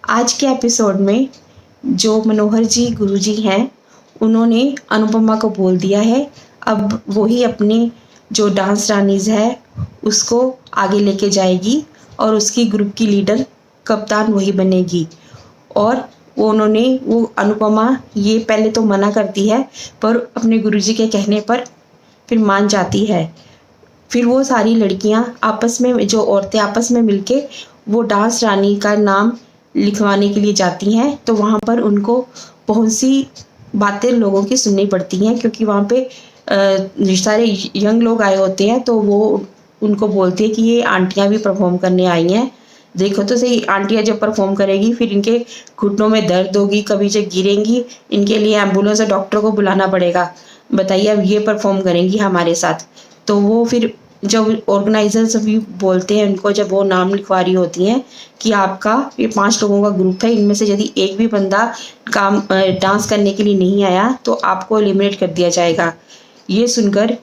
आज के एपिसोड में जो मनोहर जी गुरुजी हैं उन्होंने अनुपमा को बोल दिया है अब वही अपने जो डांस रानीज है उसको आगे लेके जाएगी और उसकी ग्रुप की लीडर कप्तान वही बनेगी। और वो अनुपमा ये पहले तो मना करती है पर अपने गुरुजी के कहने पर फिर मान जाती है। फिर वो सारी लड़कियां आपस में जो औरतें आपस में मिलके वो डांस रानी का नाम लिखवाने के लिए जाती हैं। तो वहाँ पर उनको बहुत सी बातें लोगों की सुननी पड़ती हैं क्योंकि वहाँ पे सारे यंग लोग आए होते हैं। तो वो उनको बोलती है कि ये आंटियाँ भी परफॉर्म करने आई हैं, देखो तो सही आंटियाँ जब परफॉर्म करेगी फिर इनके घुटनों में दर्द होगी, कभी जब गिरेंगी इनके लिए एम्बुलेंस और डॉक्टर को बुलाना पड़ेगा। बताइए अब ये परफॉर्म करेंगी हमारे साथ। तो वो फिर जब ऑर्गेनाइजर्स भी बोलते हैं उनको, जब वो नाम लिखवा रही होती हैं कि आपका ये 5 लोगों का ग्रुप है, इनमें से यदि एक भी बंदा डांस करने के लिए नहीं आया तो आपको एलिमिनेट कर दिया जाएगा। ये सुनकर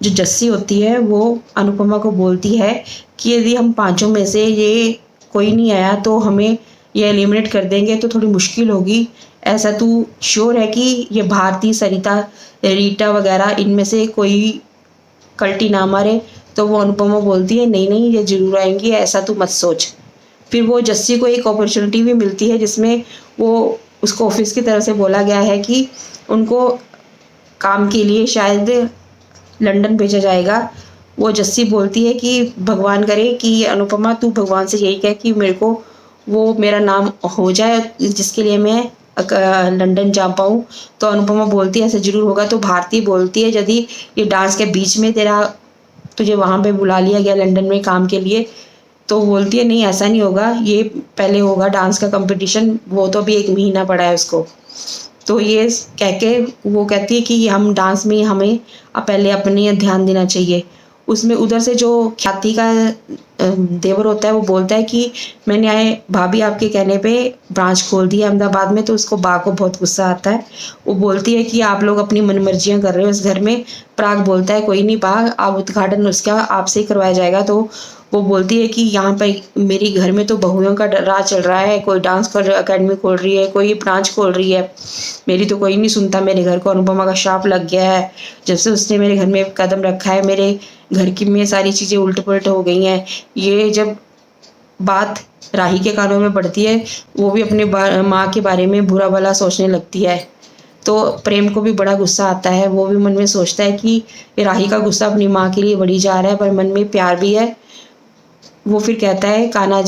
जो जस्सी होती है वो अनुपमा को बोलती है कि यदि हम 5 में से ये कोई नहीं आया तो हमें ये एलिमिनेट कर देंगे तो थोड़ी मुश्किल होगी। ऐसा तू श्योर है कि ये भारती, सरिता, रीटा वगैरह इनमें से कोई कल्टी ना मारे? तो वो अनुपमा बोलती है नहीं नहीं ये जरूर आएंगी, ऐसा तू मत सोच। फिर वो जस्सी को एक अपॉर्चुनिटी भी मिलती है जिसमें वो उसको ऑफिस की तरफ से बोला गया है कि उनको काम के लिए शायद लंदन भेजा जाएगा। वो जस्सी बोलती है कि भगवान करे कि अनुपमा तू भगवान से यही कह कि मेरे को वो मेरा नाम हो जाए जिसके लिए मैं लंदन जा पाऊँ। तो अनुपमा बोलती है ऐसा जरूर होगा। तो भारती बोलती है यदि ये डांस के बीच में तुझे वहाँ पे बुला लिया गया लंदन में काम के लिए, तो बोलती है नहीं ऐसा नहीं होगा, ये पहले होगा डांस का कंपटीशन, वो तो अभी 1 महीना पड़ा है उसको। तो ये कह के वो कहती है कि हम डांस में हमें पहले अपने ध्यान देना चाहिए। उसमें उधर से जो ख्याति का देवर होता है वो बोलता है कि मैंने भाभी आपके कहने पे ब्रांच खोल दी है अहमदाबाद में। तो उसको बा को बहुत गुस्सा आता है। वो बोलती है कि आप लोग अपनी मनमर्जियाँ कर रहे हो इस घर में। पराग बोलता है कोई नहीं बा, आप उद्घाटन उसका आपसे ही करवाया जाएगा। तो वो बोलती है कि यहाँ पर मेरी घर में तो बहुओं का राज चल रहा है, कोई डांस अकेडमी खोल रही है, कोई ब्रांच खोल रही है, मेरी तो कोई नहीं सुनता। मेरे घर को अनुपमा का शाप लग गया है, जब से उसने मेरे घर में कदम रखा है मेरे घर की में सारी चीज़ें उल्ट पुलट हो गई हैं। ये जब बात राही के कानों में पड़ती है वो भी अपने माँ के बारे में बुरा भला सोचने लगती है। तो प्रेम को भी बड़ा गुस्सा आता है, वो भी मन में सोचता है कि राही का गुस्सा अपनी माँ के लिए बढ़ी जा रहा है पर मन में प्यार भी है। वो फिर कहता है कान्हा जी